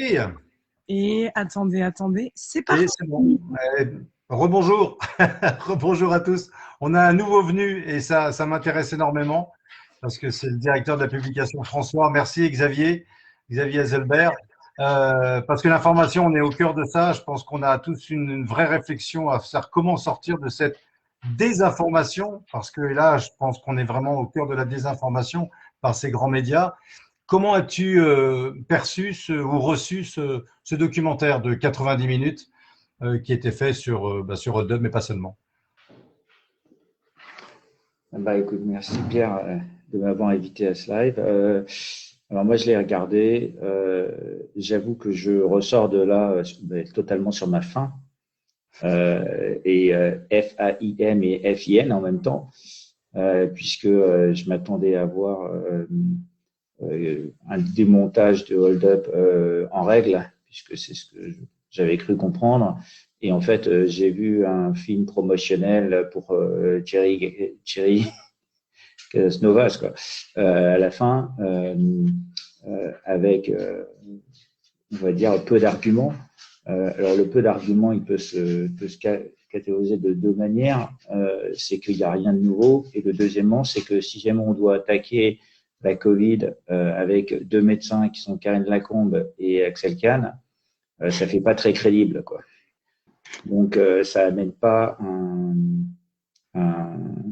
Et, Et attendez, c'est et parti. c'est bon. Rebonjour. Rebonjour à tous. On a un nouveau venu et ça m'intéresse énormément parce que c'est le directeur de la publication François. Merci Xavier Hazelberg. Parce que l'information, on est au cœur de ça. Je pense qu'on a tous une vraie réflexion à faire comment sortir de cette désinformation parce que là, je pense qu'on est vraiment au cœur de la désinformation par ces grands médias. Comment as-tu perçu ou reçu ce documentaire de 90 minutes qui était fait sur Hot Dub, mais pas seulement? Bah écoute, merci Pierre de m'avoir invité à ce live. Alors moi je l'ai regardé. J'avoue que je ressors de là totalement sur ma faim. FAIM et FIN en même temps, puisque je m'attendais à voir un démontage de Hold Up en règle, puisque c'est ce que j'avais cru comprendre. Et en fait, j'ai vu un film promotionnel pour Thierry Snovas, quoi, à la fin, avec, on va dire, peu d'arguments. Alors, le peu d'arguments, il peut se catégoriser de deux manières. C'est qu'il n'y a rien de nouveau. Et le deuxièmement, c'est que si jamais on doit attaquer la Covid avec deux médecins qui sont Karine Lacombe et Axel Kahn, ça fait pas très crédible, quoi. Donc, ça amène pas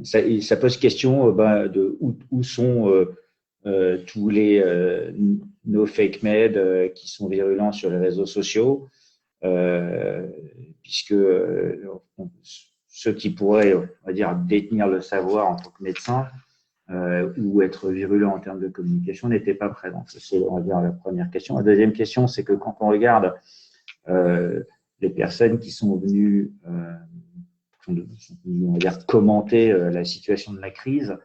ça pose question de où sont tous les no fake med qui sont virulents sur les réseaux sociaux, puisque ceux qui pourraient, on va dire, détenir le savoir en tant que médecin ou être virulents en termes de communication n'étaient pas présents. C'est, on va dire, la première question. La deuxième question, c'est que quand on regarde les personnes qui sont venues on va dire, commenter la situation de la crise,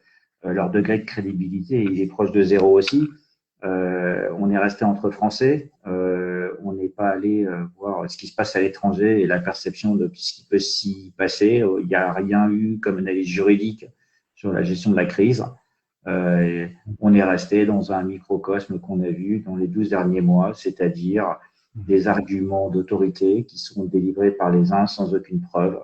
leur degré de crédibilité, il est proche de zéro aussi. On est resté entre Français, on n'est pas allé voir ce qui se passe à l'étranger et la perception de ce qui peut s'y passer. Il n'y a rien eu comme analyse juridique sur la gestion de la crise. On est resté dans un microcosme qu'on a vu dans les 12 derniers mois, c'est-à-dire des arguments d'autorité qui sont délivrés par les uns sans aucune preuve.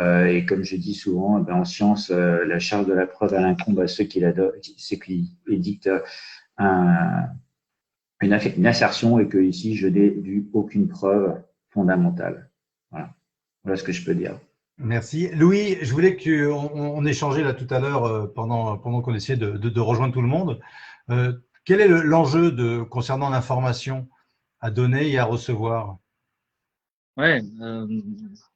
Et comme je dis souvent, en science, la charge de la preuve, elle incombe à ceux qui édictent une assertion et que ici, je n'ai vu aucune preuve fondamentale. Voilà ce que je peux dire. Merci. Louis, je voulais qu'on échangeait là tout à l'heure pendant qu'on essayait de rejoindre tout le monde. Quel est l'enjeu concernant l'information à donner et à recevoir? Ouais,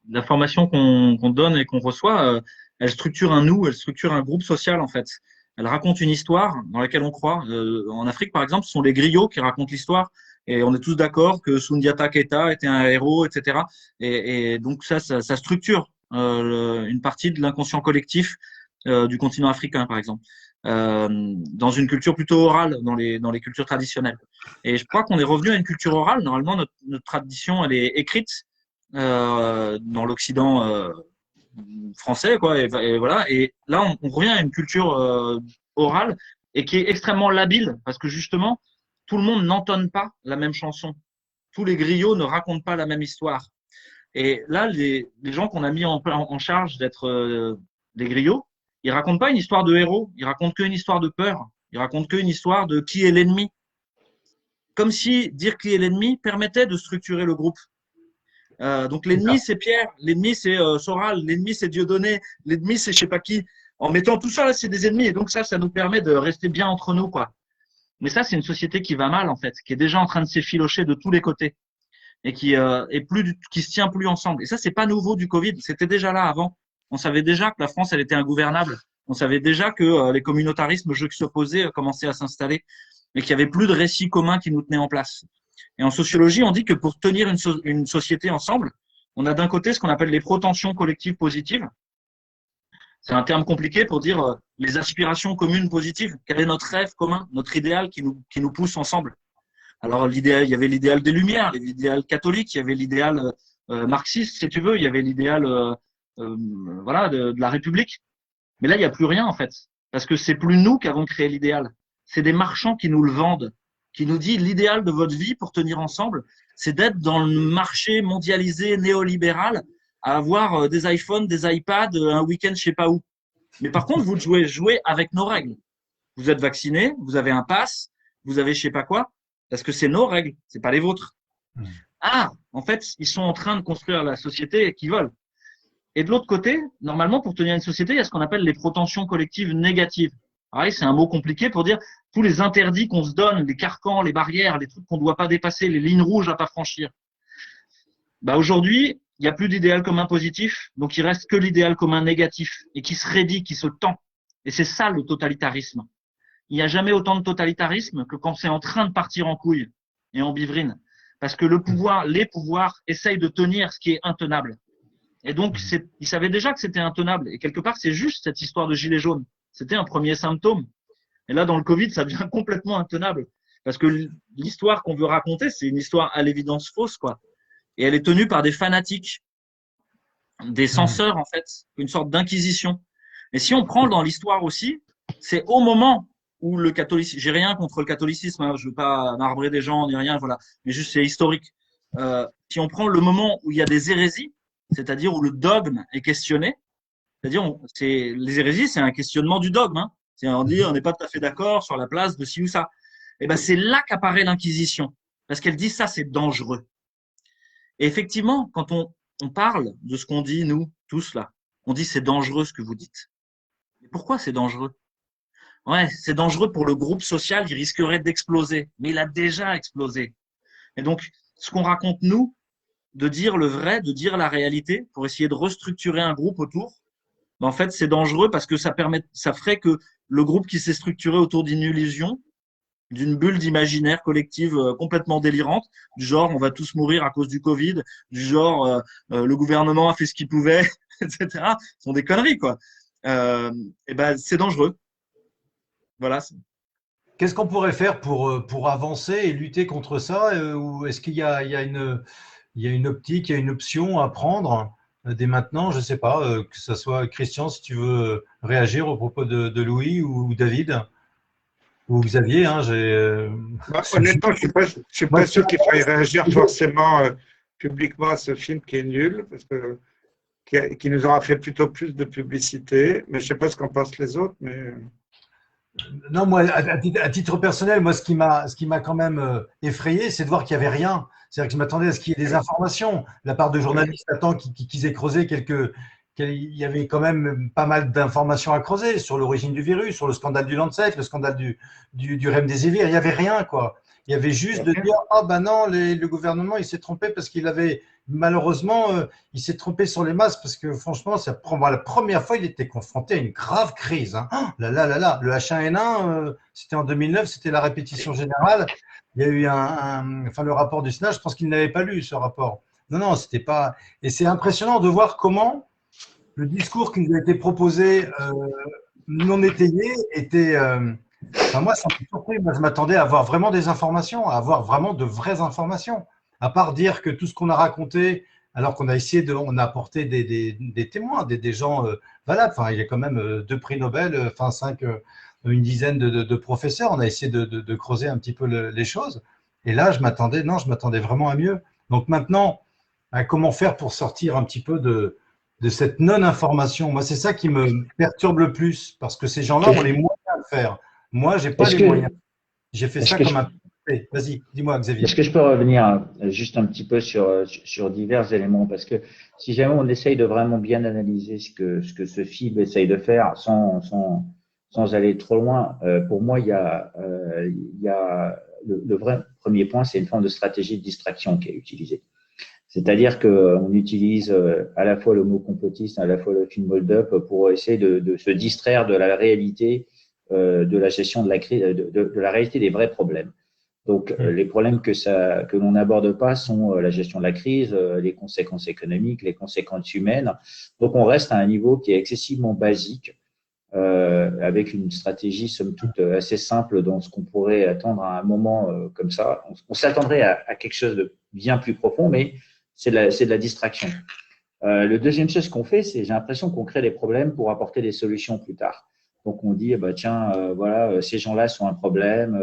l'information qu'on donne et qu'on reçoit, elle structure un nous, elle structure un groupe social en fait. Elle raconte une histoire dans laquelle on croit. En Afrique, par exemple, ce sont les griots qui racontent l'histoire. Et on est tous d'accord que Sundiata Keita était un héros, etc. Et donc ça structure une partie de l'inconscient collectif du continent africain, par exemple, dans une culture plutôt orale, dans les cultures traditionnelles. Et je crois qu'on est revenu à une culture orale. Normalement, notre tradition, elle est écrite dans l'Occident français, quoi. Et voilà. Et là, on revient à une culture orale et qui est extrêmement labile parce que justement, tout le monde n'entonne pas la même chanson. Tous les griots ne racontent pas la même histoire. Et là, les gens qu'on a mis en charge d'être des griots, ils racontent pas une histoire de héros, ils racontent qu'une histoire de peur, ils racontent qu'une histoire de qui est l'ennemi. Comme si dire qui est l'ennemi permettait de structurer le groupe. Donc l'ennemi c'est Pierre, l'ennemi c'est Soral, l'ennemi c'est Dieudonné, l'ennemi c'est je sais pas qui. En mettant tout ça là, c'est des ennemis et donc ça nous permet de rester bien entre nous quoi. Mais ça c'est une société qui va mal en fait, qui est déjà en train de s'effilocher de tous les côtés et qui se tient plus ensemble. Et ça c'est pas nouveau du Covid, c'était déjà là avant. On savait déjà que la France elle était ingouvernable. On savait déjà que les communautarismes juxtaposés commençaient à s'installer, mais qu'il y avait plus de récits communs qui nous tenaient en place. Et en sociologie, on dit que pour tenir une société ensemble, on a d'un côté ce qu'on appelle les protensions collectives positives. C'est un terme compliqué pour dire les aspirations communes positives. Quel est notre rêve commun, notre idéal qui nous pousse ensemble? Alors l'idéal, il y avait l'idéal des Lumières, l'idéal catholique, il y avait l'idéal marxiste, si tu veux, il y avait l'idéal voilà de la République. Mais là, il n'y a plus rien en fait, parce que c'est plus nous qui avons créé l'idéal. C'est des marchands qui nous le vendent, qui nous dit l'idéal de votre vie pour tenir ensemble, c'est d'être dans le marché mondialisé néolibéral, à avoir des iPhones, des iPads, un week-end je sais pas où. Mais par contre, vous devez jouer avec nos règles. Vous êtes vacciné, vous avez un pass, vous avez je sais pas quoi, parce que c'est nos règles, c'est pas les vôtres. Ah, en fait, ils sont en train de construire la société qu'ils veulent. Et de l'autre côté, normalement, pour tenir une société, il y a ce qu'on appelle les prétentions collectives négatives. Pareil, c'est un mot compliqué pour dire tous les interdits qu'on se donne, les carcans, les barrières, les trucs qu'on ne doit pas dépasser, les lignes rouges à pas franchir. Bah aujourd'hui, il n'y a plus d'idéal commun positif, donc il reste que l'idéal commun négatif et qui se raidit, qui se tend. Et c'est ça le totalitarisme. Il n'y a jamais autant de totalitarisme que quand c'est en train de partir en couille et en bivrine. Parce que les pouvoirs essayent de tenir ce qui est intenable. Et donc, ils savaient déjà que c'était intenable. Et quelque part, c'est juste cette histoire de gilet jaune. C'était un premier symptôme. Et là, dans le Covid, ça devient complètement intenable. Parce que l'histoire qu'on veut raconter, c'est une histoire à l'évidence fausse, quoi. Et elle est tenue par des fanatiques, des censeurs, en fait, une sorte d'inquisition. Et si on prend dans l'histoire aussi, c'est au moment où le catholicisme, j'ai rien contre le catholicisme, hein, je veux pas marbrer des gens ni rien, voilà, mais juste c'est historique. Si on prend le moment où il y a des hérésies, c'est-à-dire où le dogme est questionné, c'est-à-dire les hérésies, c'est un questionnement du dogme, hein. C'est on dit on n'est pas tout à fait d'accord sur la place de ci ou ça. Et ben c'est là qu'apparaît l'Inquisition, parce qu'elle dit ça c'est dangereux. Et effectivement, quand on parle de ce qu'on dit nous tous là, on dit c'est dangereux ce que vous dites. Mais pourquoi c'est dangereux? Ouais, c'est dangereux pour le groupe social, il risquerait d'exploser, mais il a déjà explosé. Et donc, ce qu'on raconte nous, de dire le vrai, de dire la réalité, pour essayer de restructurer un groupe autour, ben en fait, c'est dangereux parce que ça ferait que le groupe qui s'est structuré autour d'une illusion, d'une bulle d'imaginaire collective complètement délirante, du genre on va tous mourir à cause du Covid, du genre le gouvernement a fait ce qu'il pouvait, etc. Ce sont des conneries, quoi. Et ben, c'est dangereux. Voilà. Qu'est-ce qu'on pourrait faire pour avancer et lutter contre ça? Ou est-ce qu'il y a une optique, il y a une option à prendre dès maintenant? Je ne sais pas, que ce soit Christian, si tu veux réagir au propos de Louis ou David ou Xavier. Hein, honnêtement, je suis pas sûr qu'il faille réagir forcément publiquement à ce film qui est nul, parce que qui nous aura fait plutôt plus de publicité. Mais je ne sais pas ce qu'en pensent les autres, mais… Non, moi, à titre personnel, moi, ce qui m'a quand même effrayé, c'est de voir qu'il n'y avait rien. C'est-à-dire que je m'attendais à ce qu'il y ait des informations. La part de journalistes attend qu'ils aient creusé qu'il y avait quand même pas mal d'informations à creuser sur l'origine du virus, sur le scandale du Lancet, le scandale du Remdesivir. Il n'y avait rien, quoi. Il y avait juste de dire, ah ben non, le gouvernement, il s'est trompé parce qu'il avait, malheureusement, il s'est trompé sur les masques parce que franchement, la première fois, il était confronté à une grave crise. Hein. Oh, là, le H1N1, c'était en 2009, c'était la répétition générale. Il y a eu le rapport du Sénat, je pense qu'il n'avait pas lu ce rapport. Non, c'était pas. Et c'est impressionnant de voir comment le discours qui nous a été proposé, non étayé, était. Moi, ça m'a surpris. Moi, je m'attendais à avoir vraiment des informations, à avoir vraiment de vraies informations. À part dire que tout ce qu'on a raconté, alors qu'on a essayé on a apporté des témoins, des gens valables. Enfin, il y a quand même 2 prix Nobel, une dizaine de professeurs. On a essayé de creuser un petit peu les choses. Et là, je m'attendais vraiment à mieux. Donc maintenant, comment faire pour sortir un petit peu de cette non-information? Moi, c'est ça qui me perturbe le plus, parce que ces gens-là ont les moyens de le faire. Moi, je n'ai pas les moyens. J'ai fait ça comme un… Vas-y, dis-moi, Xavier. Est-ce que je peux revenir juste un petit peu sur divers éléments? Parce que si jamais on essaye de vraiment bien analyser ce que ce film essaye de faire sans aller trop loin, pour moi, il y a le vrai premier point, c'est une forme de stratégie de distraction qui est utilisée. C'est-à-dire qu'on utilise à la fois le mot complotiste, à la fois le film hold-up pour essayer de se distraire de la réalité de la gestion de la crise, de la réalité des vrais problèmes. Donc, les problèmes que l'on n'aborde pas sont la gestion de la crise, les conséquences économiques, les conséquences humaines. Donc, on reste à un niveau qui est excessivement basique, avec une stratégie, somme toute, assez simple dans ce qu'on pourrait attendre à un moment comme ça. On s'attendrait à quelque chose de bien plus profond, mais c'est de la distraction. Le deuxième chose qu'on fait, c'est j'ai l'impression qu'on crée des problèmes pour apporter des solutions plus tard. Donc, on dit, bah, tiens, voilà, ces gens-là sont un problème,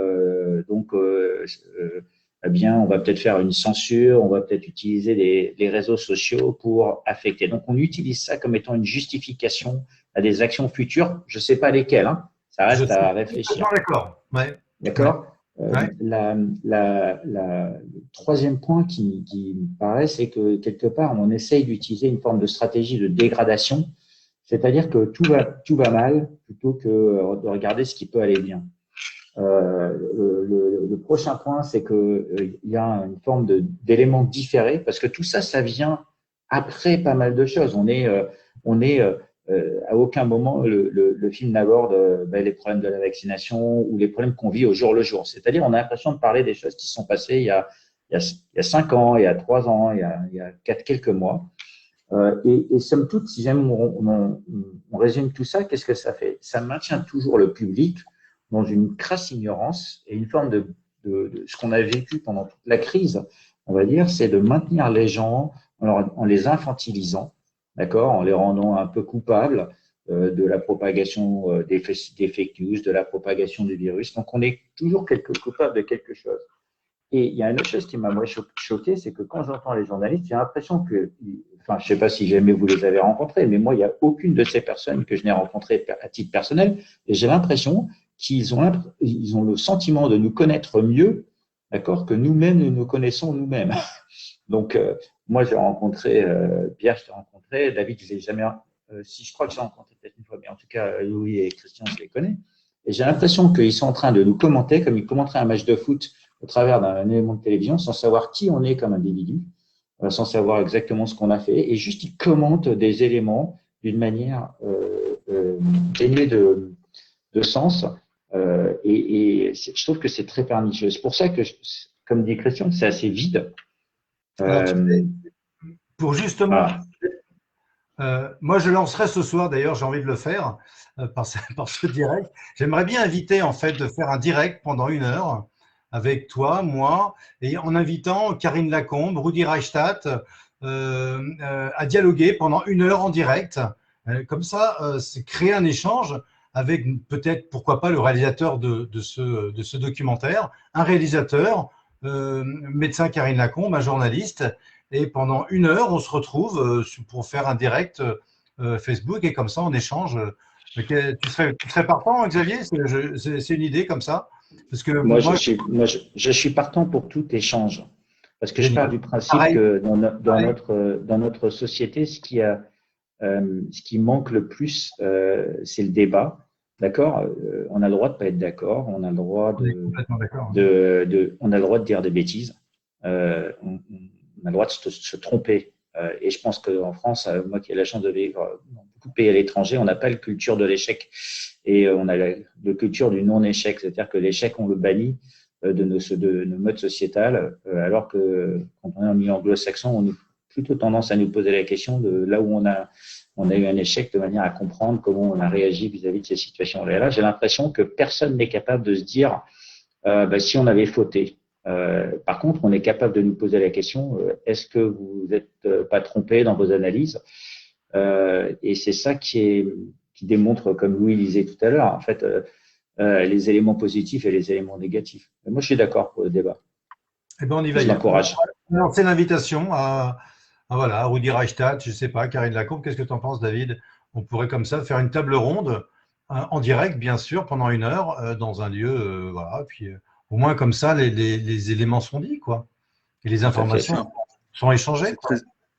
Eh bien, on va peut-être faire une censure, on va peut-être utiliser les réseaux sociaux pour affecter. Donc, on utilise ça comme étant une justification à des actions futures. Je ne sais pas lesquelles, hein. Ça Je reste suis à réfléchir. d'accord. Ouais. D'accord? Ouais. Le troisième point qui me paraît, c'est que quelque part, on essaye d'utiliser une forme de stratégie de dégradation, c'est-à-dire que tout va mal plutôt que de regarder ce qui peut aller bien. Le prochain point, c'est que il y a une forme d'éléments différés, parce que tout ça, ça vient après pas mal de choses. À aucun moment le film n'aborde les problèmes de la vaccination ou les problèmes qu'on vit au jour le jour. C'est-à-dire, on a l'impression de parler des choses qui sont passées il y a 5 ans, il y a 3 ans, il y a quelques mois. Et somme toute, si jamais on résume tout ça, qu'est-ce que ça fait? Ça maintient toujours le public dans une crasse ignorance et une forme de ce qu'on a vécu pendant toute la crise, on va dire, c'est de maintenir les gens en les infantilisant, d'accord, en les rendant un peu coupables de la propagation des fake news, de la propagation du virus. Donc, on est toujours coupable de quelque chose. Et il y a une autre chose qui m'a choqué, c'est que quand j'entends les journalistes, j'ai l'impression que, enfin, je ne sais pas si jamais vous les avez rencontrés, mais moi, il n'y a aucune de ces personnes que je n'ai rencontrées à titre personnel, et j'ai l'impression qu'ils ont le sentiment de nous connaître mieux, d'accord, que nous-mêmes nous nous connaissons nous-mêmes. Donc, moi, j'ai rencontré Pierre, je t'ai rencontré, David, je ne l'ai jamais, si je crois que j'ai rencontré peut-être une fois, mais en tout cas, Louis et Christian, je les connais. Et j'ai l'impression qu'ils sont en train de nous commenter comme ils commenteraient un match de foot au travers d'un élément de télévision, sans savoir qui on est comme individu, sans savoir exactement ce qu'on a fait, et juste ils commentent des éléments d'une manière dénuée de sens. Et je trouve que c'est très pernicieux. C'est pour ça que, comme dit Christian, c'est assez vide. Pour justement, moi je lancerai ce soir, d'ailleurs j'ai envie de le faire par ce direct. J'aimerais bien inviter en fait de faire un direct pendant 1 heure avec toi, moi, et en invitant Karine Lacombe, Rudi Reichstadt à dialoguer pendant 1 heure en direct. Comme ça, c'est créer un échange avec peut-être, pourquoi pas, le réalisateur de ce documentaire, un réalisateur, médecin Karine Lacombe, un journaliste, et pendant 1 heure, on se retrouve pour faire un direct Facebook, et comme ça, on échange. Tu serais partant, Xavier? C'est une idée comme ça? Parce que je suis partant pour tout échange. Parce que je pars du principe que dans notre société, ce qui manque le plus, c'est le débat. D'accord? On a le droit de pas être d'accord, on a le droit on a le droit de dire des bêtises, on a le droit de se tromper. Et je pense qu'en France, moi qui ai la chance de vivre dans beaucoup de pays à l'étranger, on n'a pas la culture de l'échec et on a la culture du non-échec, c'est-à-dire que l'échec, on le bannit de nos modes sociétales, alors que quand on est en milieu anglo-saxon, on a plutôt tendance à nous poser la question de là où on a eu un échec, de manière à comprendre comment on a réagi vis-à-vis de ces situations-là. Et là, j'ai l'impression que personne n'est capable de se dire si on avait fauté. Par contre, on est capable de nous poser la question est-ce que vous n'êtes pas trompé dans vos analyses? Et c'est ça qui démontre, comme Louis disait tout à l'heure, en fait, les éléments positifs et les éléments négatifs. Et moi, je suis d'accord pour le débat. Eh ben, on y va. Je l'encourage. On va lancer l'invitation à Rudi Reichstadt, je ne sais pas, Karine Lacombe. Qu'est-ce que tu en penses, David? On pourrait comme ça faire une table ronde en direct, bien sûr, pendant 1 heure dans un lieu, voilà. Puis au moins comme ça, les éléments sont dits, quoi, et les informations sont échangées.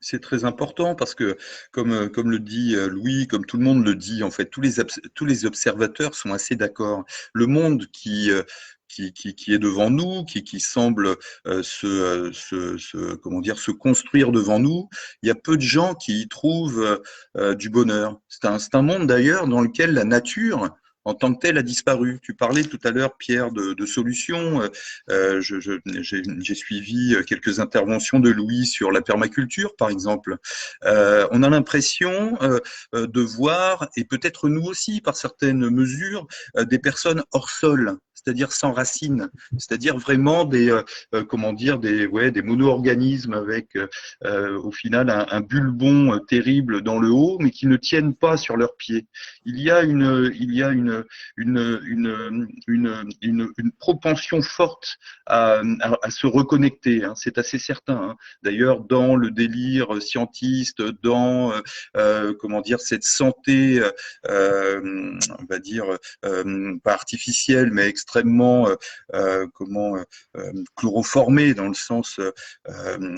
C'est très important parce que, comme le dit Louis, comme tout le monde le dit, en fait, tous les observateurs sont assez d'accord. Le monde qui est devant nous, qui semble se construire devant nous, il y a peu de gens qui y trouvent du bonheur. C'est un monde d'ailleurs dans lequel la nature en tant que telle a disparu. Tu parlais tout à l'heure, Pierre, de solutions. J'ai suivi quelques interventions de Louis sur la permaculture, par exemple. On a l'impression de voir, et peut-être nous aussi, par certaines mesures, des personnes hors sol. c'est-à-dire sans racines, c'est-à-dire vraiment comment dire, des mono-organismes avec au final un bulbon terrible dans le haut, mais qui ne tiennent pas sur leurs pieds. Il y a une propension forte à se reconnecter, hein, c'est assez certain. Hein. D'ailleurs, dans le délire scientiste, dans comment dire, cette santé, on va dire pas artificielle, mais extrêmement chloroformée dans le sens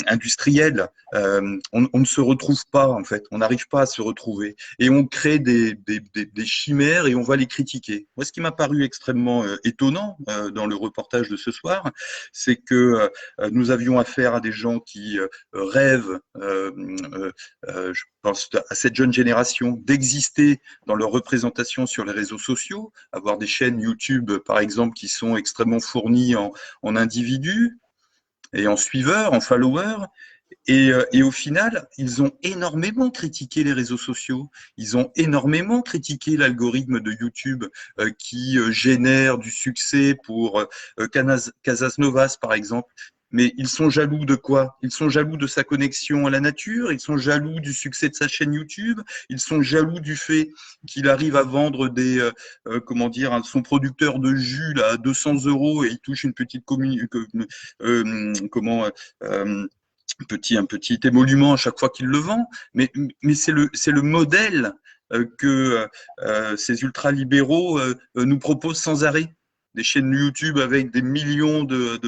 industriel, on ne se retrouve pas en fait, on n'arrive pas à se retrouver et on crée des chimères et on va les critiquer. Moi, ce qui m'a paru extrêmement étonnant dans le reportage de ce soir, c'est que nous avions affaire à des gens qui rêvent, je pense à cette jeune génération, d'exister dans leur représentation sur les réseaux sociaux, avoir des chaînes YouTube par exemple qui sont extrêmement fournies en individus et en suiveurs, en followers. Et au final, ils ont énormément critiqué les réseaux sociaux. Ils ont énormément critiqué l'algorithme de YouTube qui génère du succès pour Casas Novas, par exemple. Mais ils sont jaloux de quoi? Ils sont jaloux de sa connexion à la nature, ils sont jaloux du succès de sa chaîne YouTube, ils sont jaloux du fait qu'il arrive à vendre comment dire, son producteur de jus là, à 200 € et il touche une petite un petit émolument à chaque fois qu'il le vend, mais c'est le modèle que ces ultralibéraux nous proposent sans arrêt. Des chaînes YouTube avec des millions de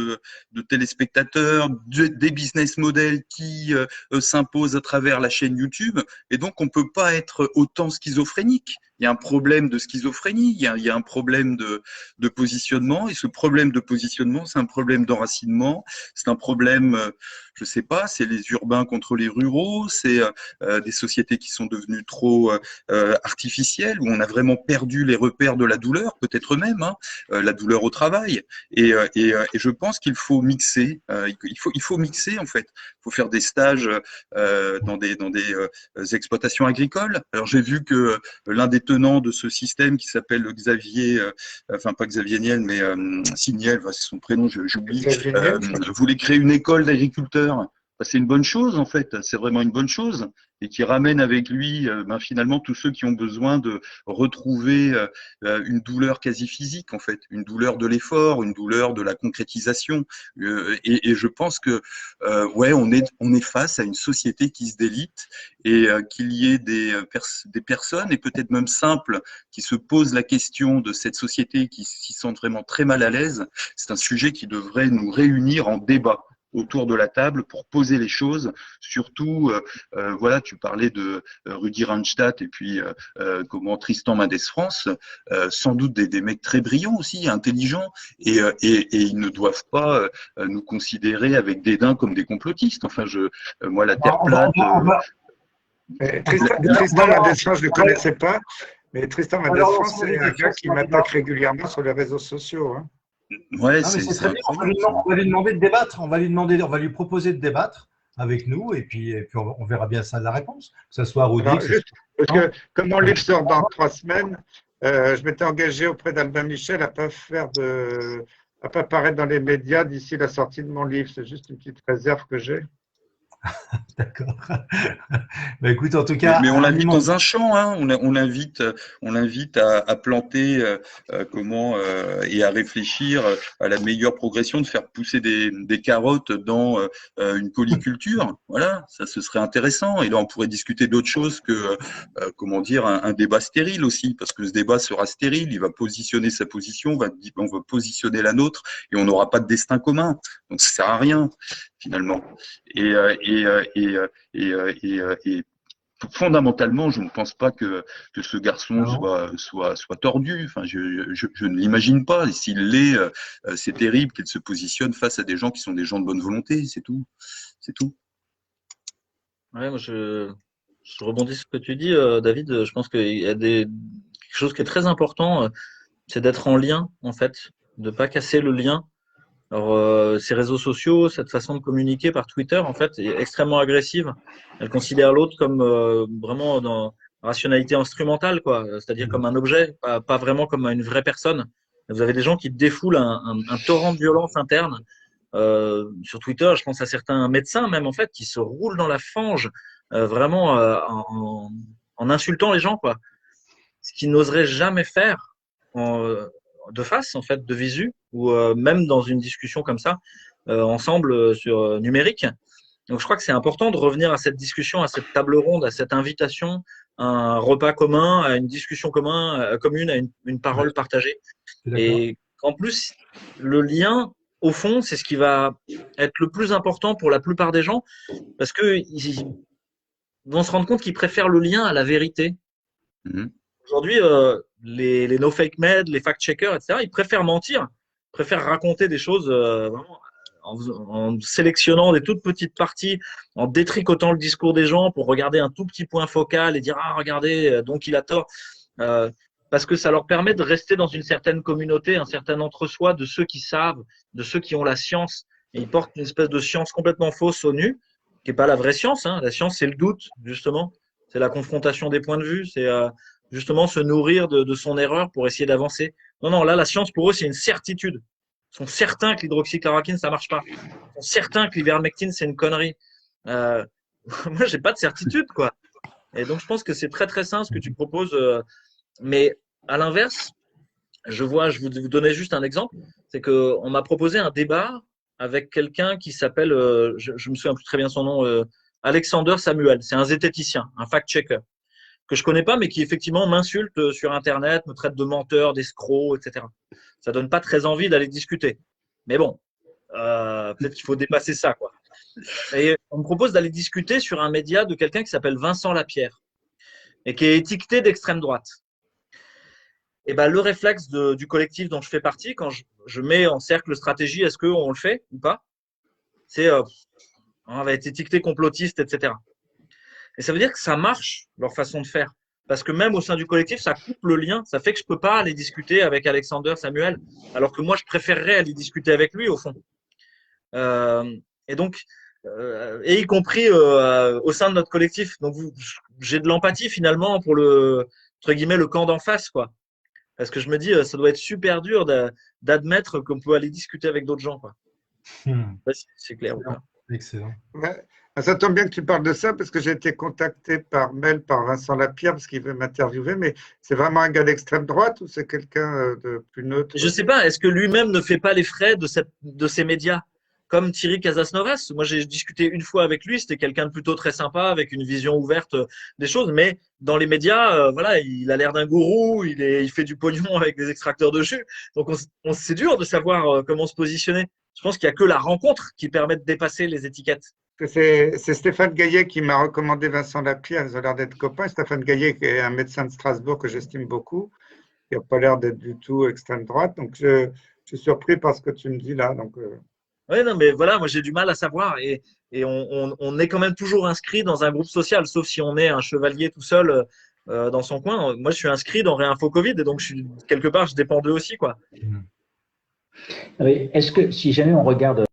téléspectateurs, des business models qui s'imposent à travers la chaîne YouTube, et donc on ne peut pas être autant schizophrénique. Il y a un problème de schizophrénie, il y a un problème de positionnement, et ce problème de positionnement, c'est un problème d'enracinement, c'est un problème, je sais pas, c'est les urbains contre les ruraux, c'est des sociétés qui sont devenues trop artificielles, où on a vraiment perdu les repères de la douleur, peut-être même, hein, la douleur au travail. Et je pense qu'il faut mixer, il faut mixer en fait. Il faut faire des stages dans des exploitations agricoles. Alors j'ai vu que l'un des tenants de ce système qui s'appelle Xavier, enfin pas Xavier Niel, mais Signiel, c'est son prénom, j'oublie, voulait créer une école d'agriculteurs. C'est une bonne chose en fait, c'est vraiment une bonne chose, et qui ramène avec lui finalement tous ceux qui ont besoin de retrouver une douleur quasi physique en fait, une douleur de l'effort, une douleur de la concrétisation, et je pense que ouais, on est face à une société qui se délite, et qu'il y ait des personnes, et peut-être même simples, qui se posent la question de cette société, qui s'y sentent vraiment très mal à l'aise. C'est un sujet qui devrait nous réunir en débat autour de la table pour poser les choses. Surtout, voilà, tu parlais de Rudi Randstadt et puis Tristan Mendès France, sans doute des mecs très brillants aussi, intelligents, et ils ne doivent pas nous considérer avec dédain comme des complotistes. Enfin, moi, la Terre plate. Tristan Mendès France, je ne le connaissais pas, mais Tristan Mendès France, c'est un gars qui m'attaque régulièrement sur les réseaux sociaux. Hein. Ouais, c'est très bien. On va lui demander de débattre. On va lui proposer de débattre avec nous, et puis on verra bien ça la réponse, que ce soit Rudy. Parce que comme mon livre sort dans 3 semaines, je m'étais engagé auprès d'Albin Michel à pas paraître dans les médias d'ici la sortie de mon livre. C'est juste une petite réserve que j'ai. D'accord. Bah, écoute, en tout cas, mais on l'invite dans un champ, hein. On l'invite à planter et à réfléchir à la meilleure progression, de faire pousser des carottes dans une polyculture. Voilà, ça ce serait intéressant. Et là, on pourrait discuter d'autres choses que un débat stérile aussi, parce que ce débat sera stérile. Il va positionner sa position, on va positionner la nôtre, et on n'aura pas de destin commun. Donc ça sert à rien finalement. Et fondamentalement, je ne pense pas que ce garçon soit tordu. Enfin, je ne l'imagine pas. Et s'il l'est, c'est terrible qu'il se positionne face à des gens qui sont des gens de bonne volonté. C'est tout. C'est tout. Ouais, moi je rebondis sur ce que tu dis, David. Je pense qu'il y a quelque chose qui est très important, c'est d'être en lien, en fait, de pas casser le lien. Alors, ces réseaux sociaux, cette façon de communiquer par Twitter, en fait, est extrêmement agressive. Elle considère l'autre comme vraiment dans rationalité instrumentale, quoi. C'est-à-dire comme un objet, pas vraiment comme une vraie personne. Vous avez des gens qui défoulent un torrent de violence interne. Sur Twitter, je pense à certains médecins même en fait qui se roulent dans la fange vraiment en insultant les gens, quoi. Ce qu'ils n'oseraient jamais faire de face, en fait, de visu, ou même dans une discussion comme ça, ensemble sur numérique. Donc je crois que c'est important de revenir à cette discussion, à cette table ronde, à cette invitation, à un repas commun, à une discussion commune, à une parole partagée. Et en plus, le lien, au fond, c'est ce qui va être le plus important pour la plupart des gens, parce qu'ils vont se rendre compte qu'ils préfèrent le lien à la vérité. Aujourd'hui, les no fake med, les fact-checkers, etc., ils préfèrent mentir, préfèrent raconter des choses vraiment en sélectionnant des toutes petites parties, en détricotant le discours des gens pour regarder un tout petit point focal et dire « Ah, regardez, donc il a tort ». Parce que ça leur permet de rester dans une certaine communauté, un certain entre-soi de ceux qui savent, de ceux qui ont la science. Et ils portent une espèce de science complètement fausse au nu, qui n'est pas la vraie science. Hein. La science, c'est le doute, justement. C'est la confrontation des points de vue. C'est justement se nourrir de son erreur pour essayer d'avancer. Non, non, là, la science, pour eux, c'est une certitude. Ils sont certains que l'hydroxychloroquine, ça marche pas. Ils sont certains que l'ivermectine, c'est une connerie. Moi, j'ai pas de certitude, quoi. Et donc, je pense que c'est très, très sain ce que tu proposes. Mais à l'inverse, je vous donnais juste un exemple, c'est qu'on m'a proposé un débat avec quelqu'un qui s'appelle, je me souviens plus très bien son nom, Alexander Samuel. C'est un zététicien, un fact-checker que je connais pas, mais qui effectivement m'insulte sur Internet, me traite de menteur, d'escroc, etc. Ça donne pas très envie d'aller discuter. Mais bon, peut-être qu'il faut dépasser ça, quoi. Et on me propose d'aller discuter sur un média de quelqu'un qui s'appelle Vincent Lapierre et qui est étiqueté d'extrême droite. Et ben, le réflexe du collectif dont je fais partie, quand je mets en cercle stratégie, est-ce qu'on le fait ou pas, c'est on va être étiqueté complotiste, etc. Et ça veut dire que ça marche, leur façon de faire. Parce que même au sein du collectif, ça coupe le lien. Ça fait que je peux pas aller discuter avec Alexander Samuel, alors que moi, je préférerais aller discuter avec lui, au fond. Et donc, et y compris au sein de notre collectif. Donc, j'ai de l'empathie finalement pour entre guillemets, le camp d'en face, quoi. Parce que je me dis, ça doit être super dur d'admettre qu'on peut aller discuter avec d'autres gens, quoi. C'est clair ou pas. Excellent. Ouais. Ça tombe bien que tu parles de ça parce que j'ai été contacté par mail par Vincent Lapierre parce qu'il veut m'interviewer, mais c'est vraiment un gars d'extrême droite ou c'est quelqu'un de plus neutre? Je sais pas, est-ce que lui-même ne fait pas les frais de ces médias? Comme Thierry Casasnovas, moi j'ai discuté une fois avec lui, c'était quelqu'un de plutôt très sympa, avec une vision ouverte des choses, mais dans les médias, voilà, il a l'air d'un gourou, il fait du pognon avec des extracteurs de jus, donc c'est dur de savoir comment se positionner. Je pense qu'il n'y a que la rencontre qui permet de dépasser les étiquettes. C'est Stéphane Gaillet qui m'a recommandé Vincent Lapierre, ils ont l'air d'être copains. Stéphane Gaillet qui est un médecin de Strasbourg que j'estime beaucoup, qui n'a pas l'air d'être du tout extrême droite, donc je suis surpris par ce que tu me dis là. Donc, Oui, non, mais voilà, moi j'ai du mal à savoir et on est quand même toujours inscrit dans un groupe social, sauf si on est un chevalier tout seul dans son coin. Moi, je suis inscrit dans Réinfo Covid et donc quelque part, je dépends d'eux aussi, quoi. Est-ce que si jamais on regarde